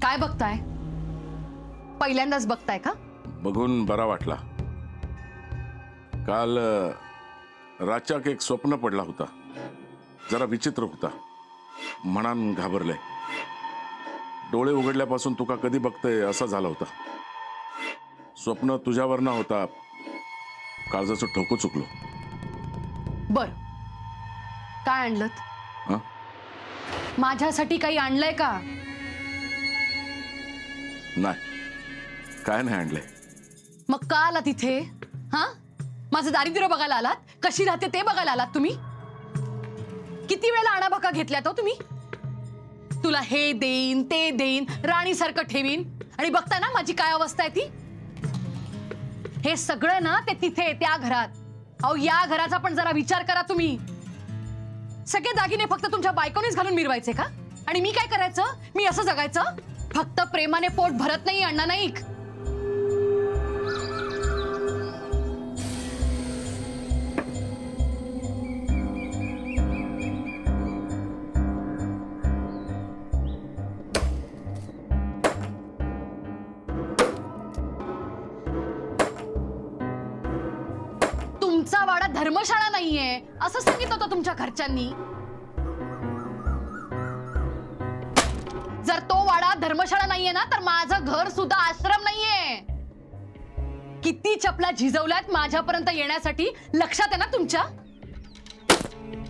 काय बघताय? पहिल्यांदाच बघताय का? बघून बरा वाटला. काल राचाक एक स्वप्न पडला होता, जरा विचित्र होता. मनान घाबरले. डोळे उघडल्यापासून तुका कधी बघतय असं झालं होता. स्वप्न तुझ्यावर ना होता. काळजाचं ठोकं चुकलो. बर, काय आणलत? हं? माझ्यासाठी काही आणलंय का? नाही, काय नाही आणलंय. मग का आलात इथे? हा, माझं दारिद्र्य बघायला आलात? कशी राहते ते बघायला आलात तुम्ही? किती वेळेला आणाबका घेतल्यात हो तुम्ही? तुला हे देईन ते देईन, राणीसारखं ठेवीन, आणि बघता ना माझी काय अवस्था आहे ती. हे सगळं ना ते तिथे त्या घरात. अहो, या घराचा पण जरा विचार करा तुम्ही. सगळे दागिने फक्त तुमच्या बायकोनेच घालून मिरवायचे का? आणि मी काय करायचं? मी असं जगायचं? फक्त प्रेमाने पोट भरत नाही अण्णा नाईक. तुमचा वाडा धर्मशाळा नाहीये असं सांगितलं होतं तुमच्या घरच्यांनी. जर तो वाडा धर्मशाळा नाहीये ना, तर माझं घर सुद्धा आश्रम नाहीये. किती चपला झिजवल्यात माझ्यापर्यंत येण्यासाठी, लक्षात आहे ना तुमच्या?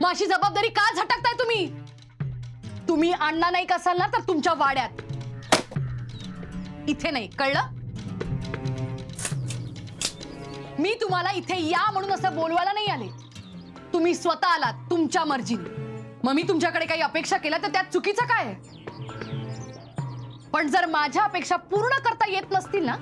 मग अशी जबाबदारी का झटकताय तुम्ही? तुम्ही अण्णा नाईक असाल ना, तर तुमच्या वाड्यात, इथे नाही, कळलं? मी तुम्हाला इथे या म्हणून असं बोलवायला नाही आले. तुम्ही स्वतः आलात तुमच्या मर्जीने. मग मी तुमच्याकडे काही अपेक्षा केल्या तर त्यात चुकीचं काय आहे? पण जर माझ्या अपेक्षा पूर्ण करता येत नसतील ना,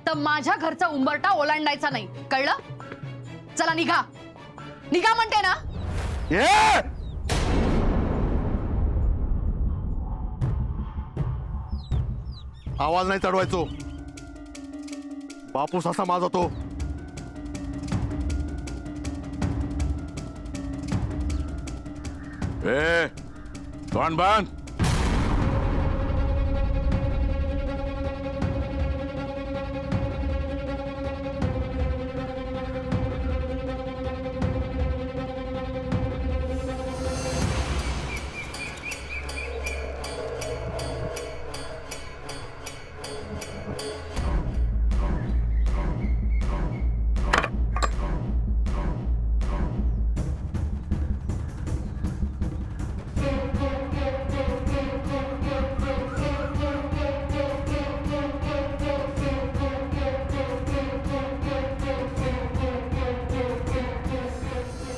तर माझ्या घरचा उंबरठा ओलांडायचा नाही, कळलं? चला निघा, निघा म्हणते ना. आवाज नाही चढवायचो. बापूस असा माझा तो. ए, तोंड बांध.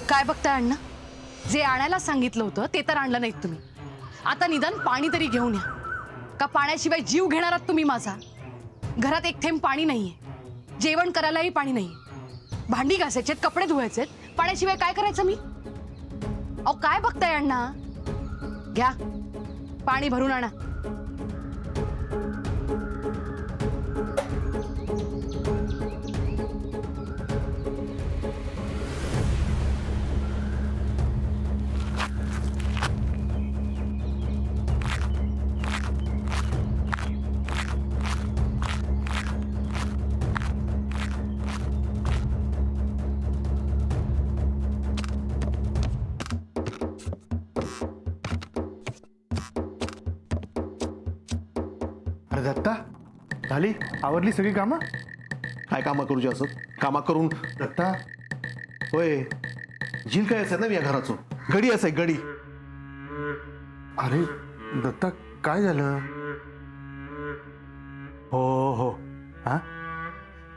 काय बघताय अण्णा? जे आणायला सांगितलं होतं ते तर आणलं नाहीत तुम्ही. आता निदान पाणी तरी घेऊन या. का पाण्याशिवाय जीव घेणार आहात तुम्ही माझा? घरात एक थेंब पाणी नाहीये, जेवण करायलाही पाणी नाहीये, भांडी घासायचेत, कपडे धुवायचेत, पाण्याशिवाय काय करायचं मी? अहो, काय बघताय अण्णा? घ्या, पाणी भरून आणा. अरे दत्ता, झाली आवरली सगळी कामं? काय कामा करूची असत? कामा करून दत्ता, होय, झील काय असेल ना या घराचो. गडी असाय गडी. अरे दत्ता, काय झालं? हो हो, हा,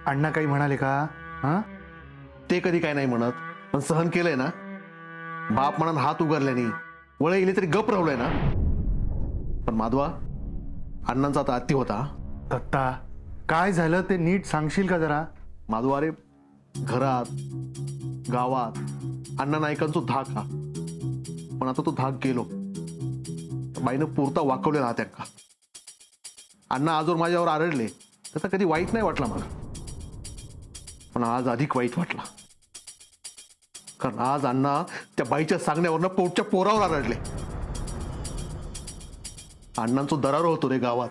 अण्णा काही म्हणाले का? हा, ते कधी काय नाही म्हणत, पण सहन केलंय ना. बाप म्हणून हात उगारल्याने वळ गेले तरी गप राहलोय ना. पण माधवा, अण्णांचा आता अति होता. दत्ता, काय झालं ते नीट सांगशील का जरा? माधवा रे, घरात गावात अण्णा नाईकांचो धाक हा. पण आता तो धाक गेलो. बाईनं पुरता वाकवले राहत्या का. अण्णा आजवर माझ्यावर आरडले त्याचा कधी वाईट नाही वाटला मला, पण आज अधिक वाईट वाटला. कारण आज अण्णा त्या बाईच्या सांगण्यावरनं पोटच्या पोरावर आरडले. अण्णांचो दरार होतो रे गावात.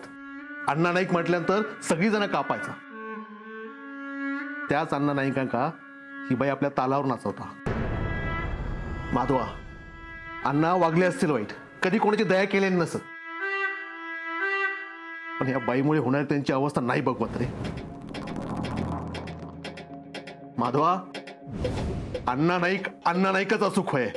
अण्णा नाईक म्हटल्यानंतर सगळीजण कापायचा. त्याच अण्णा नाईकांका ही बाई आपल्या तालावर नाचवता. माधवा, अण्णा वागले असतील वाईट, कधी कोणाची दया केलेली नसत, पण या बाईमुळे होणारी त्यांची अवस्था नाही बघवत रे. माधवा, अण्णा नाईकच अचूक होय.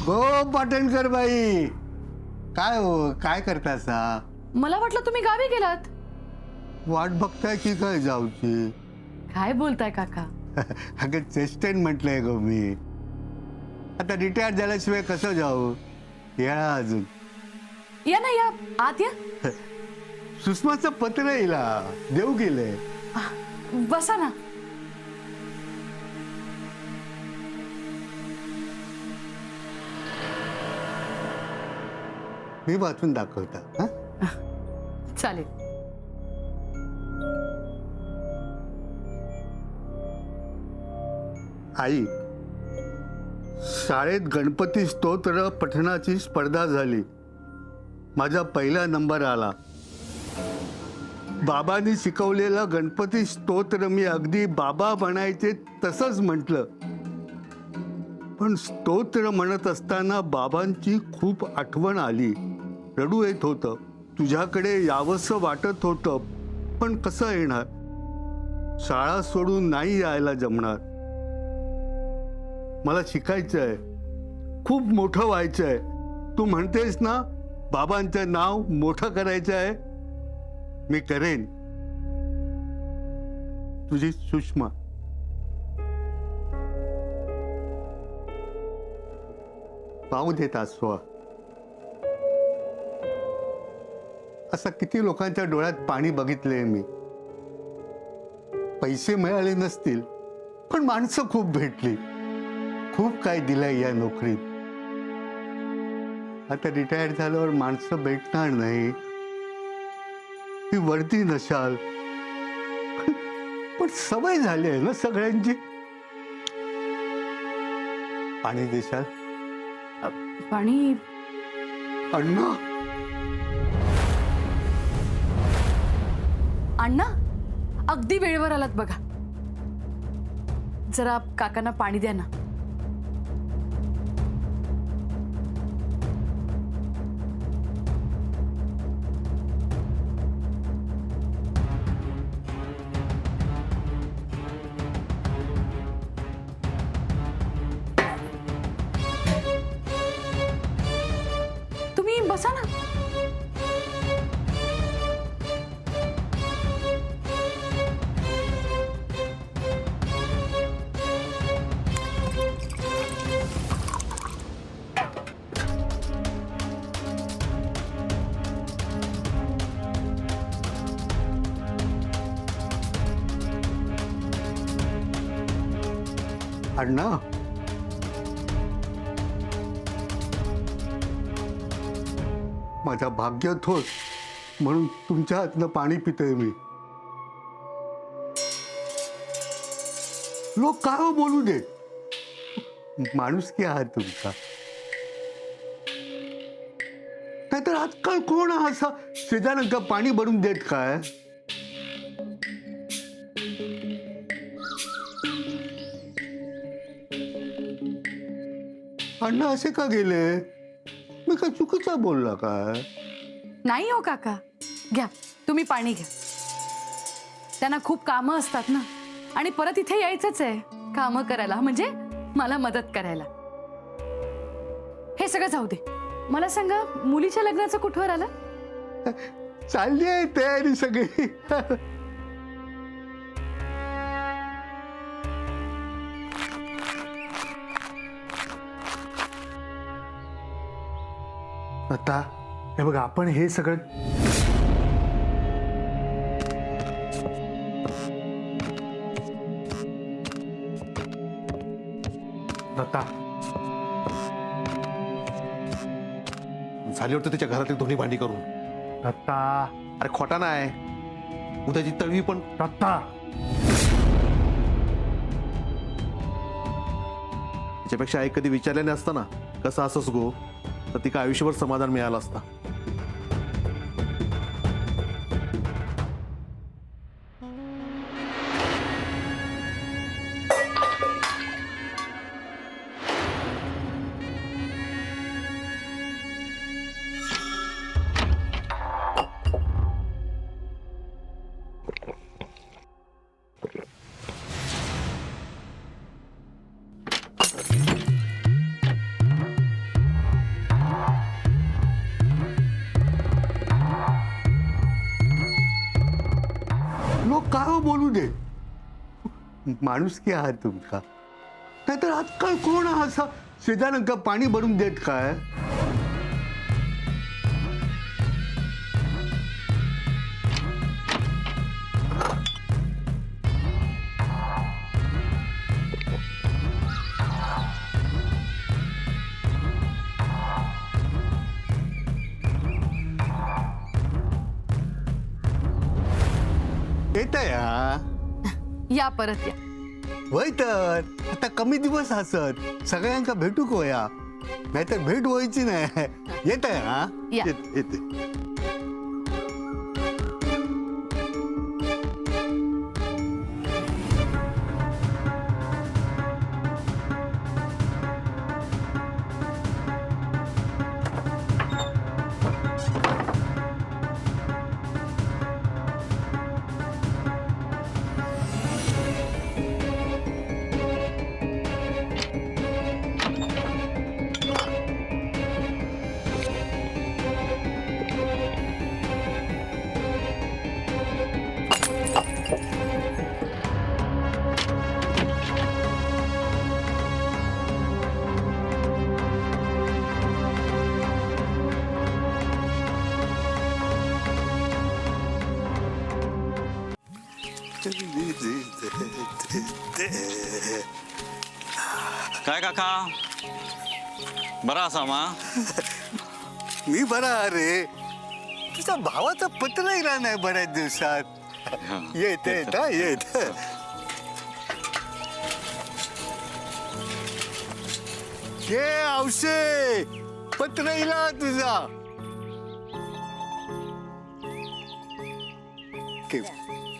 गो पाटणकर बाई, काय हो, काय करता सा? मला वाटलं तुम्ही गावी गेलात. वाट बघताय की काय जाऊची? काय बोलताय काका? अगं चेस्टेन म्हटलंय गो मी. आता रिटायर झाल्याशिवाय कसं जाऊ? या अजून. या ना, या आत या. सुषमाचं पत्र येला, देऊ गेले. बसा ना. मी वाचून दाखवता. हा, चालेल. आई, शाळेत गणपती स्तोत्र पठणाची स्पर्धा झाली. माझा पहिला नंबर आला. बाबांनी शिकवलेलं गणपती स्तोत्र मी अगदी बाबा म्हणायचे तसंच म्हटलं. पण स्तोत्र म्हणत असताना बाबांची खूप आठवण आली. रडू येत होतं. तुझ्याकडे यावंसं वाटत होतं, पण कसं येणार? शाळा सोडून नाही यायला जमणार. मला शिकायचंय, खूप मोठं व्हायचंय. तू म्हणतेस ना, बाबांचं नाव मोठं करायचं आहे. मी करेन. तुझी सुषमा. पाहू देत आसवा. असं किती लोकांच्या डोळ्यात पाणी बघितलंय मी. पैसे मिळाले नसतील, पण माणसं खूप भेटली. खूप काय दिलंय या नोकरीत. आता रिटायर झाल्यावर माणसं भेटणार नाही. ही वर्दी नशाल, पण सवय झाली आहे ना सगळ्यांची. पाणी देशाल? पाणी. अण्णा, अण्णा, अगदी वेळेवर आलात बघा. जरा काकांना पाणी द्या ना. तुम्ही बसा ना. अण्णा, माझ्या भाग्यात होत म्हणून तुमच्या हातनं पाणी पितोय मी. लोक काय हो बोलू दे, माणूस की आहात तुमचा. नाहीतर आजकाल कोण असा शेजाऱ्यांका पाणी भरून देत काय? अण्णा असे का गेले? मी काय चुकीचा बोलला काय? नाही हो काका, घ्या तुम्ही पाणी घ्या. त्यांना खूप कामं असतात ना, आणि परत इथे यायचंच आहे कामं करायला, म्हणजे मला मदत करायला. हे सगळं जाऊ दे, मला सांगा मुलीच्या लग्नाचं कुठवर आलं? चालली आहे तयारी सगळी. आता हे बघ, आपण हे सगळं दत्ता, झाली वाटतं त्याच्या घरातील दोन्ही भांडी करून. दत्ता, अरे खोटा नाही, उद्याची तळवी पण. दत्ता, त्याच्यापेक्षा आई कधी विचारल्याने असतं ना कसं असंच गो, तर तिका आयुष्यभर समाधान मिळालं असता. लोक काय बोलू दे, माणूस की आहात तुमचा. नाहीतर आजकाल कोण असा शेजाऱ्यांका पाणी भरून देत काय? येत या परत या. वय तर आता कमी दिवस असत, सगळ्यांका भेटू कोया, नाहीतर भेट व्हायची नाही. येत आहे हा, या. येते. काय काका बरा असा मा? मी बरा. अरे तुझ्या भावाचं पत्र येणार नाही बऱ्याच दिवसात. येत येत. ये औषे, पत्र येला तुझा.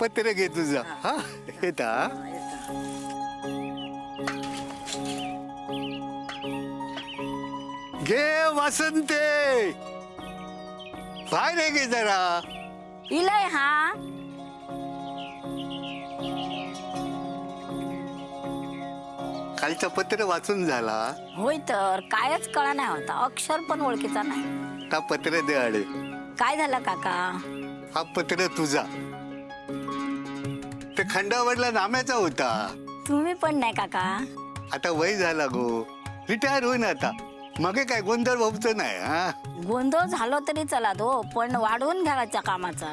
पत्र घे तुझा. हा येता. घे वासंते, बाहेर घे जरा. इलय हा. कालचं पत्र वाचून झाला. होय तर कायच कळा नाही होता, अक्षर पण ओळखीचा नाही. हा पत्र दे आडे. काय झालं काका? हा पत्र तुझा, ते खंडावरला नाम्याचा होता. तुम्ही पण नाही काका? आता वय झाला गो, रिटायर होईन आता. मग काय गोंधळ व्हायचं नाही. हा गोंधळ झालो तरी चला तो, पण वाढवून घ्यावाच्या कामाचा.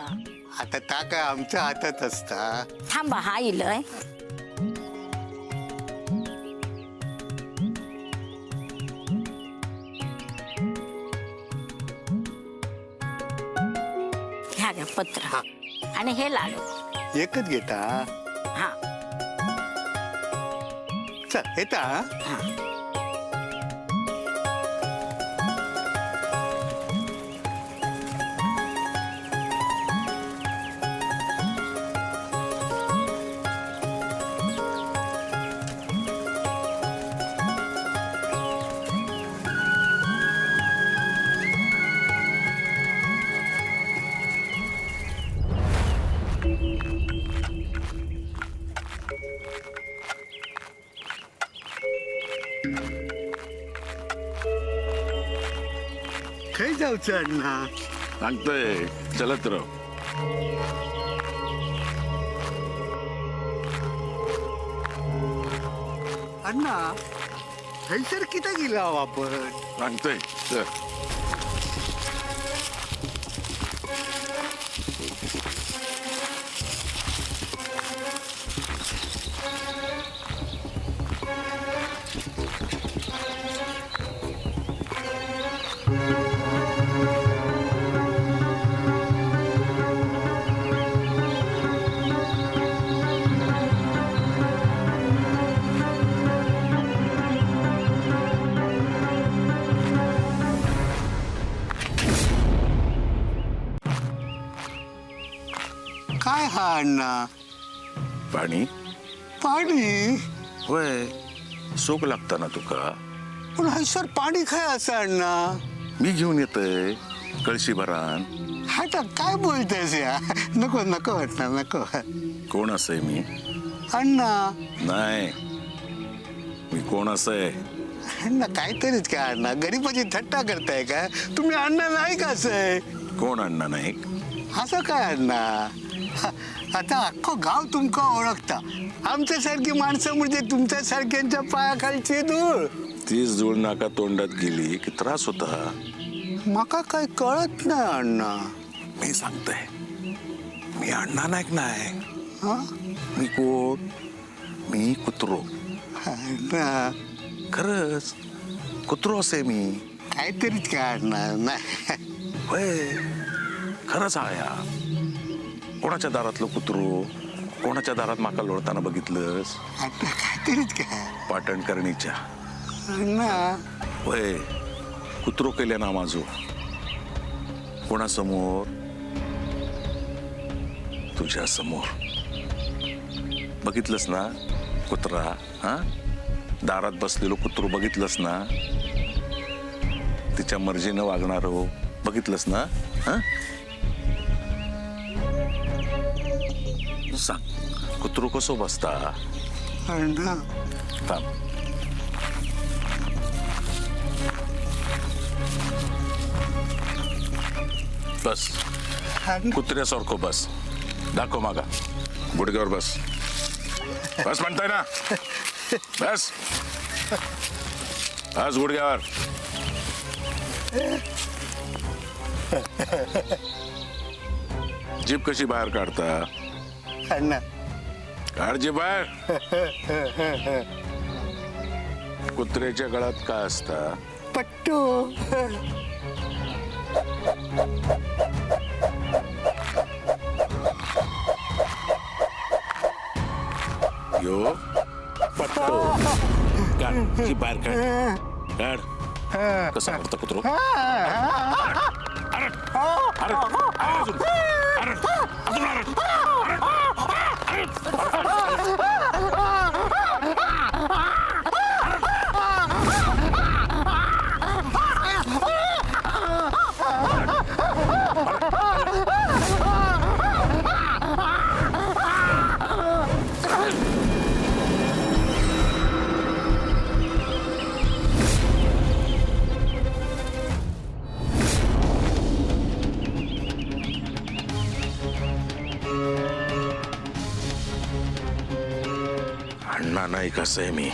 आता ता काय आमच्या हातात असता. थांबा, हा इलय. घ्या घ्या पत्र आणि हे लाडू. एकच घेता. हा चल येता. हा. खै जाऊचं अण्णा? सांगतोय चलत राह. अण्णा खैसर किती गेला आपण? सांगतोय चल. काय हा अण्णा? पाणी पाणी? होय सोक लागता ना तुका. पण हैसर पाणी काय असं अण्णा? मी घेऊन येतोय कळशी भरान. आता काय बोलतेस या? नको नको अण्णा नको. कोण असय मी? अण्णा नाही मी कोण असय? अण्णा काहीतरीच काय अण्णा, गरीबाची थट्टा करताय का तुम्ही? अण्णा नाही का असं? कोण अण्णा नाईक? असं काय अण्णा? आता अख्खं गाव तुमका ओळखता. आमच्यासारखी माणसं म्हणजे तुमच्यासारख्यांच्या पायाखालची धूळ. तीच धूळ नाका तोंडात गेली की त्रास होता. मका काय कळत नाही अण्णा. मी सांगतोय मी अण्णा नाईक नाही. हा? मी कोण? मी कुत्रो. अण्णा खरंच कुत्रो असे मी. काहीतरीच काय अण्णा? नाही होय खरंच आया. कोणाच्या दारातलं कुत्रो कोणाच्या दारात माका लोळताना बघितलंस? अण्णा काहीतरीच काय पाटणकर्णीच्या. अण्णा. होय कुत्रो केल्या ना माझो. कोणासमोर? तुझ्या समोर. बघितलंस ना कुत्रा? हा दारात बसलेलो कुत्रो बघितलंस ना? तिच्या मर्जीनं वागणार हो बघितलंस ना? हा सांग कुत्रो कसो बसता? अण्णा थांब. बस कुत्र्यासारखं बस. दाखव मागा गुडघ्यावर बस. बस म्हणताय ना? बस बस गुडघ्यावर. जीभ कशी बाहेर काढता? अण्णा काढ जीभ बाहेर. कुत्र्याच्या गळ्यात काय असता? पट्टू. यो पट्टो. काढ जीभ बाहेर काढ. काढ. कसा करता कुत्रो? अण्णा नाही कसं आहे मी.